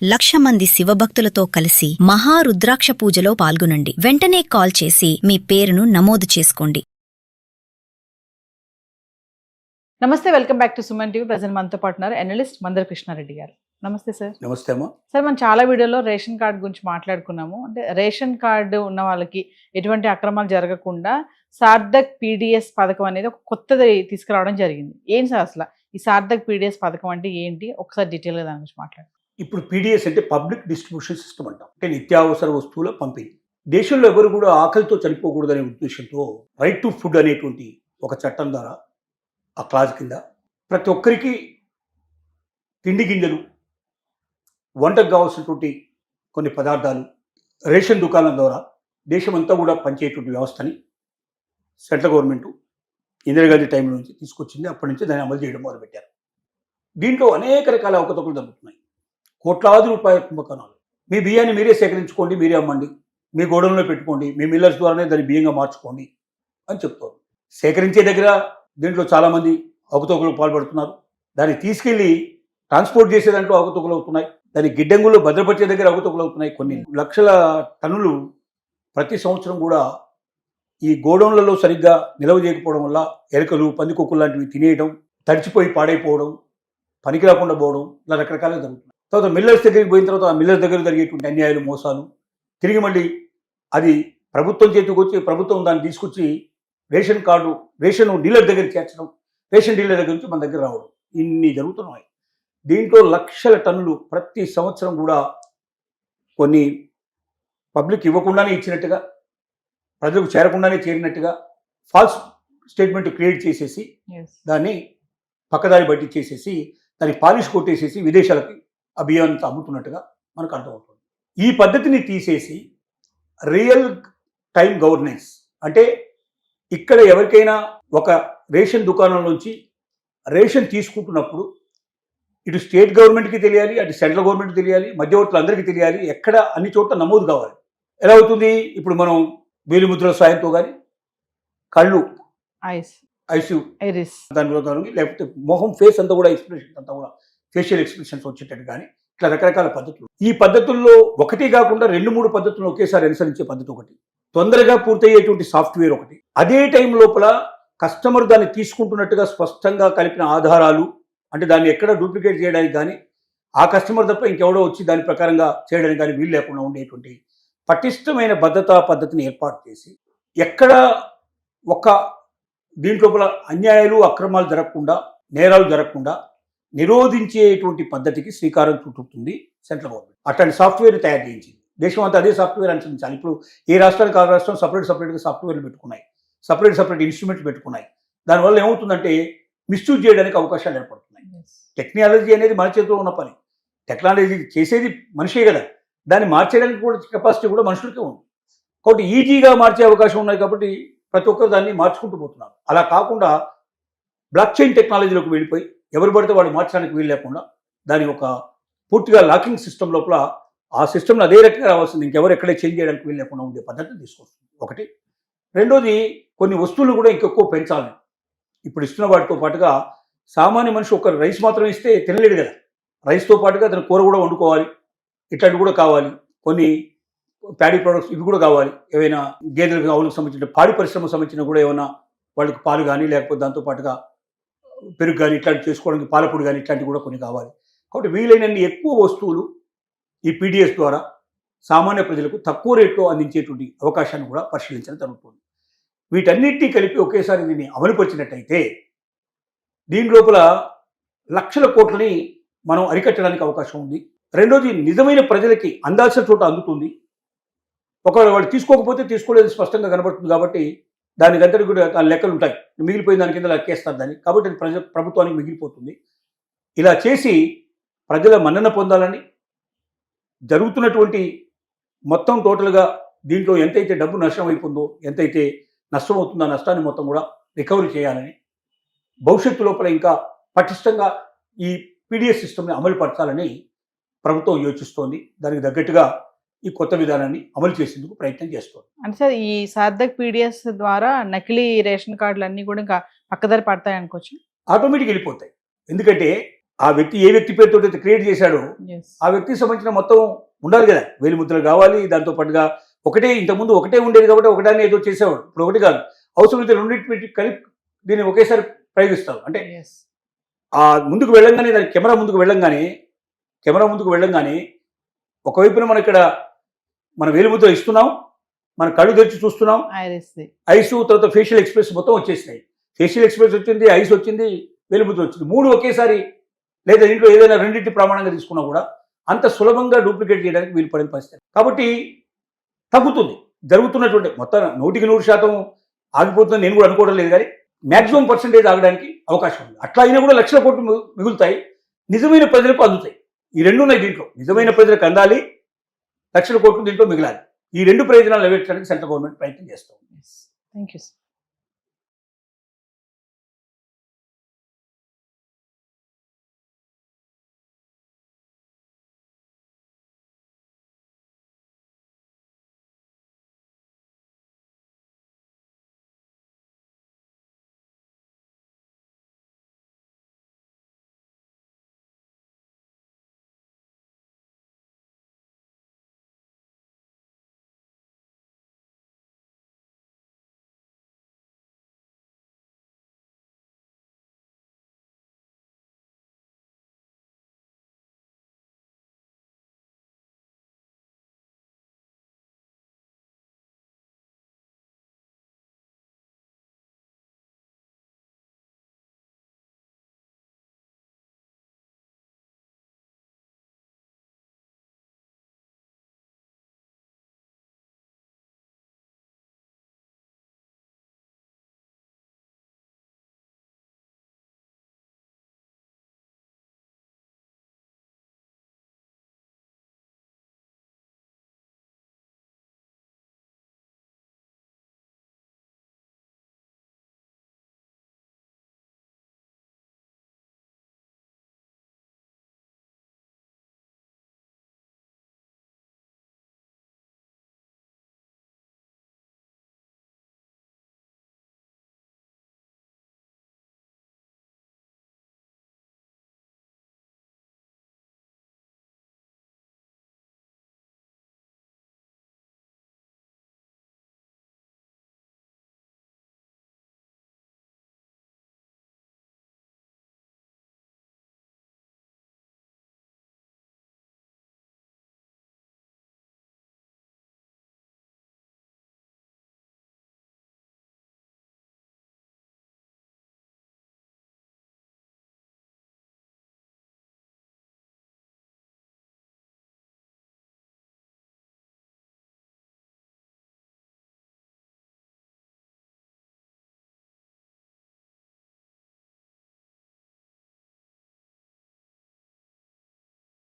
1,00,000 మంది శివభక్తులతో కలిసి మహారుద్రాక్ష పూజలో పాల్గొనండి. వెంటనే కాల్ చేసి మీ పేరును నమోదు చేసుకోండి. నమస్తే, welcome back to Suman TV. Present మనతో పాటున్నారు అనలిస్ట్ మందర కృష్ణారెడ్డి గారు. నమస్తే సార్. నమస్తే అమ్మా. సార్, మనం చాలా వీడియోలో రేషన్ కార్డు గురించి మాట్లాడుకున్నాము. అంటే రేషన్ కార్డు ఉన్న వాళ్ళకి ఎటువంటి అక్రమాలు జరగకుండా సార్థక్ పీడిఎస్ పథకం అనేది ఒక కొత్తది తీసుకురావడం జరిగింది. ఏంటి సార్ అసలు ఈ సార్థక్ పీడిఎస్ పథకం అంటే ఏంటి? ఒకసారి డీటెయిల్గా దాని గురించి మాట్లాడు. ఇప్పుడు పీడిఎస్ అంటే పబ్లిక్ డిస్ట్రిబ్యూషన్ సిస్టమ్ అంటాం. అంటే నిత్యావసర వస్తువుల పంపిణీ. దేశంలో ఎవరు కూడా ఆకలితో చనిపోకూడదనే ఉద్దేశంతో రైట్ టు ఫుడ్ అనేటువంటి ఒక చట్టం ద్వారా ఆ క్లాజ్ కింద ప్రతి ఒక్కరికి తిండి గింజలు, వంటకు కావాల్సినటువంటి కొన్ని పదార్థాలు రేషన్ దుకాణం ద్వారా దేశమంతా కూడా పనిచేయటువంటి వ్యవస్థని సెంట్రల్ గవర్నమెంట్ ఇందిరాగాంధీ టైం నుంచి తీసుకొచ్చింది. అప్పటి నుంచి దాన్ని అమలు చేయడం మొదలుపెట్టారు. దీంట్లో అనేక రకాల అవకతవకలు జరుగుతున్నాయి. కోట్లాది రూపాయల కుంభకోణాలు. మీ బియ్యాన్ని మీరే సేకరించుకోండి, మీరే అమ్మండి, మీ గోడౌన్లో పెట్టుకోండి, మీ మిల్లర్స్ ద్వారానే దాన్ని బియ్యంగా మార్చుకోండి అని చెప్తారు. సేకరించే దగ్గర దీంట్లో చాలామంది అవకతవకలకు పాల్పడుతున్నారు. దాన్ని తీసుకెళ్లి ట్రాన్స్పోర్ట్ చేసే దాంట్లో అవకతవకలు అవుతున్నాయి. దాన్ని గిడ్డంగుల్లో భద్రపరిచే దగ్గర అవకతవకలు అవుతున్నాయి. కొన్ని లక్షల టన్నులు ప్రతి సంవత్సరం కూడా ఈ గోడౌన్లలో సరిగ్గా నిల్వ చేయకపోవడం వల్ల ఎలుకలు, పందికొక్కులు లాంటివి తినేయడం, తడిచిపోయి పాడైపోవడం, పనికి రాకుండా పోవడం, ఇలా రకరకాలుగా జరుగుతుంది. తర్వాత మిల్లర్స్ దగ్గరికి పోయిన తర్వాత ఆ మిల్లర్స్ దగ్గర జరిగేటువంటి అన్యాయాలు, మోసాలు, తిరిగి మళ్ళీ అది ప్రభుత్వం చేతికి వచ్చి ప్రభుత్వం దాన్ని తీసుకొచ్చి రేషన్ డీలర్ దగ్గర చేర్చడం, రేషన్ డీలర్ దగ్గర నుంచి మన దగ్గర రావడం, ఇన్ని జరుగుతున్నాయి. దీంట్లో లక్షల టన్నులు ప్రతి సంవత్సరం కూడా కొన్ని పబ్లిక్ ఇవ్వకుండానే ఇచ్చినట్టుగా, ప్రజలకు చేరకుండానే చేరినట్టుగా ఫాల్స్ స్టేట్మెంట్ క్రియేట్ చేసేసి దాన్ని పక్కదారి బట్టి చేసేసి దాన్ని పాలిష్ కొట్టేసేసి విదేశాలకి ఆ బియ్యాన్ని అమ్ముతున్నట్టుగా మనకు అర్థమవుతుంది. ఈ పద్ధతిని తీసేసి రియల్ టైం గవర్నెన్స్ అంటే ఇక్కడ ఎవరికైనా ఒక రేషన్ దుకాణం నుంచి రేషన్ తీసుకుంటున్నప్పుడు ఇటు స్టేట్ గవర్నమెంట్కి తెలియాలి, అటు సెంట్రల్ గవర్నమెంట్కి తెలియాలి, మధ్యవర్తులు అందరికీ తెలియాలి, ఎక్కడ అన్ని చోట్ల నమోదు కావాలి. ఎలా అవుతుంది? ఇప్పుడు మనం వేలిముద్రల సాయంతో కానీ కళ్ళు ఐస్ దానిలో కానీ లేకపోతే మొహం ఫేస్ అంతా కూడా ఎక్స్ప్రెషన్ అంతా కూడా ఫేషియల్ ఎక్స్ప్రెషన్స్ వచ్చేటట్టు కానీ ఇట్లా రకరకాల పద్ధతులు. ఈ పద్ధతుల్లో ఒకటి కాకుండా 2-3 పద్ధతులను ఒకేసారి అనుసరించే పద్ధతి ఒకటి, తొందరగా పూర్తయ్యేటువంటి సాఫ్ట్వేర్ ఒకటి, అదే టైం లోపల కస్టమర్ దాన్ని తీసుకుంటున్నట్టుగా స్పష్టంగా కలిపిన ఆధారాలు, అంటే దాన్ని ఎక్కడ డూప్లికేట్ చేయడానికి కానీ ఆ కస్టమర్ తప్ప ఇంకెవడో వచ్చి దాని ప్రకారంగా చేయడానికి కానీ వీలు లేకుండా ఉండేటువంటి పటిష్టమైన భద్రతా పద్ధతిని ఏర్పాటు చేసి ఎక్కడ ఒక దీంట్లోపల అన్యాయాలు, అక్రమాలు జరగకుండా, నేరాలు జరగకుండా నిరోధించేటువంటి పద్ధతికి శ్రీకారం చుట్టుతుంది సెంట్రల్ గవర్నమెంట్. అట్లాంటి సాఫ్ట్వేర్ తయారు చేయించింది. దేశం అంతా అదే సాఫ్ట్వేర్ అనుసరించాలి. ఇప్పుడు ఏ రాష్ట్రానికి ఆ రాష్ట్రం సపరేట్గా సాఫ్ట్వేర్లు పెట్టుకున్నాయి, సపరేట్ ఇన్స్ట్రుమెంట్స్ పెట్టుకున్నాయి. దానివల్ల ఏమవుతుందంటే మిస్యూజ్ చేయడానికి అవకాశాలు ఏర్పడుతున్నాయి. టెక్నాలజీ అనేది మన చేతిలో ఉన్న పని. టెక్నాలజీ చేసేది మనిషే కదా, దాన్ని మార్చేయడానికి కూడా కెపాసిటీ కూడా మనుషులకే ఉంది. కాబట్టి ఈజీగా మార్చే అవకాశం ఉన్నాయి. కాబట్టి ప్రతి ఒక్కరు దాన్ని మార్చుకుంటూ పోతున్నారు. అలా కాకుండా బ్లాక్ చైన్ టెక్నాలజీలోకి వెళ్ళిపోయి ఎవరు పడితే వాళ్ళు మార్చడానికి వీలు లేకుండా దాని ఒక పూర్తిగా లాకింగ్ సిస్టమ్ లోపల ఆ సిస్టమ్ని అదే రకంగా రావాల్సింది, ఇంకెవరు ఎక్కడే చేంజ్ చేయడానికి వీలు లేకుండా ఉండే పద్ధతిని తీసుకొస్తుంది ఒకటి. రెండోది, కొన్ని వస్తువులు కూడా ఇంకెక్కువ పెంచాలి. ఇప్పుడు ఇస్తున్న వాటితో పాటుగా సామాన్య మనిషి ఒక రైస్ మాత్రం ఇస్తే తినలేడు కదా, రైస్తో పాటుగా అతను కూర కూడా వండుకోవాలి, ఇట్లాంటివి కూడా కావాలి. కొన్ని ప్యాడీ ప్రొడక్ట్స్ ఇవి కూడా కావాలి. ఏవైనా గేదెలకు, ఆవులకు సంబంధించిన పాడి పరిశ్రమకు సంబంధించిన కూడా ఏమైనా వాళ్ళకి పాలు కానీ లేకపోతే దాంతోపాటుగా పెరుగు కానీ ఇట్లాంటివి చేసుకోవడానికి పాలపొడి కానీ ఇట్లాంటివి కూడా కొన్ని కావాలి. కాబట్టి వీలైనన్ని ఎక్కువ వస్తువులు ఈ పీడిఎస్ ద్వారా సామాన్య ప్రజలకు తక్కువ రేట్లో అందించేటువంటి అవకాశాన్ని కూడా పరిశీలించడం జరుగుతుంది. వీటన్నిటినీ కలిపి ఒకేసారి దీన్ని అమలుపరిచినట్టయితే దీని లోపల లక్షల కోట్లని మనం అరికట్టడానికి అవకాశం ఉంది. రెండోది, నిజమైన ప్రజలకి అందాల్సిన చోట అందుతుంది. ఒకవేళ వాళ్ళు తీసుకోకపోతే తీసుకోలేదు స్పష్టంగా కనబడుతుంది. కాబట్టి దానికంతటి కూడా ఆ లెక్కలు ఉంటాయి, మిగిలిపోయిన దాని కింద లెక్కేస్తారు దాన్ని. కాబట్టి అది ప్రభుత్వానికి మిగిలిపోతుంది. ఇలా చేసి ప్రజల మన్నన పొందాలని, జరుగుతున్నటువంటి మొత్తం టోటల్గా దీంట్లో ఎంతైతే డబ్బు నష్టం అయిపోతుందో, ఎంతైతే నష్టం అవుతుందో ఆ నష్టాన్ని మొత్తం కూడా రికవరీ చేయాలని, భవిష్యత్తు లోపల ఇంకా పటిష్టంగా ఈ పీడిఎస్ సిస్టమ్ని అమలు పరచాలని ప్రభుత్వం యోచిస్తోంది. దానికి తగ్గట్టుగా ఈ కొత్త విధానాన్ని అమలు చేసేందుకు ప్రయత్నం చేస్తోంది. అంటే సార్, ఈ సార్థక్ పీడిఎస్ ద్వారా నకిలీ రేషన్ కార్డులు అన్నీ కూడా ఇంకా పక్కదారి పడతాయి అనుకోవచ్చు. ఆటోమేటిక్ వెళ్ళిపోతాయి. ఎందుకంటే ఆ వ్యక్తి ఏ వ్యక్తి పేరుతో అయితే క్రియేట్ చేశాడో ఎస్ ఆ వ్యక్తికి సంబంధించిన మొత్తం ఉండాలి కదా, వేలిముద్రలు కావాలి. దాంతో పాటుగా ఒకటే, ఇంతకుముందు ఒకటే ఉండేది కాబట్టి ఒకదాన్ని ఏదో చేసేవాడు, ఇప్పుడు ఒకటి కాదు. అవసరమైతే రెండింటి కలిపి దీన్ని ఒకేసారి ప్రయోగిస్తారు. అంటే ఎస్ ఆ ముందుకు వెళ్ళంగానే, దాని కెమెరా ముందుకు వెళ్ళంగానే ఒకవైపున మనం ఇక్కడ మన వేలిముద్ర ఇస్తున్నాం, మన కళ్ళు తెరిచి చూస్తున్నాం, ఐరిస్ ఐస్ తర్వాత ఫేషియల్ ఎక్స్ప్రెస్ మొత్తం వచ్చేసినాయి. ఫేషియల్ ఎక్స్ప్రెస్ వచ్చింది, ఐస్ వచ్చింది, వేలిముద్ర వచ్చింది, మూడు ఒకేసారి. లేదా ఇంట్లో ఏదైనా రెండింటి ప్రమాణంగా తీసుకున్నా కూడా అంత సులభంగా డూప్లికేట్ చేయడానికి వీలు పడిన పరిస్థితి. కాబట్టి తగ్గుతుంది జరుగుతున్నటువంటి మొత్తం 100% ఆగిపోతుందని నేను కూడా అనుకోవడం లేదు, కానీ మ్యాక్సిమం పర్సెంటేజ్ ఆగడానికి అవకాశం ఉంది. అట్లా అయినా కూడా లక్షల కోట్లు మిగులుతాయి, నిజమైన ప్రజలకు అందుతాయి. ఈ రెండు ఉన్నాయి దీంట్లో, నిజమైన ప్రజలకు అందాలి, లక్షల కోట్లు దీంట్లో మిగిలాలి. ఈ రెండు ప్రయోజనాలు నెరవేర్చడానికి సెంట్రల్ గవర్నమెంట్ ప్రయత్నం చేస్తాం. Thank you sir.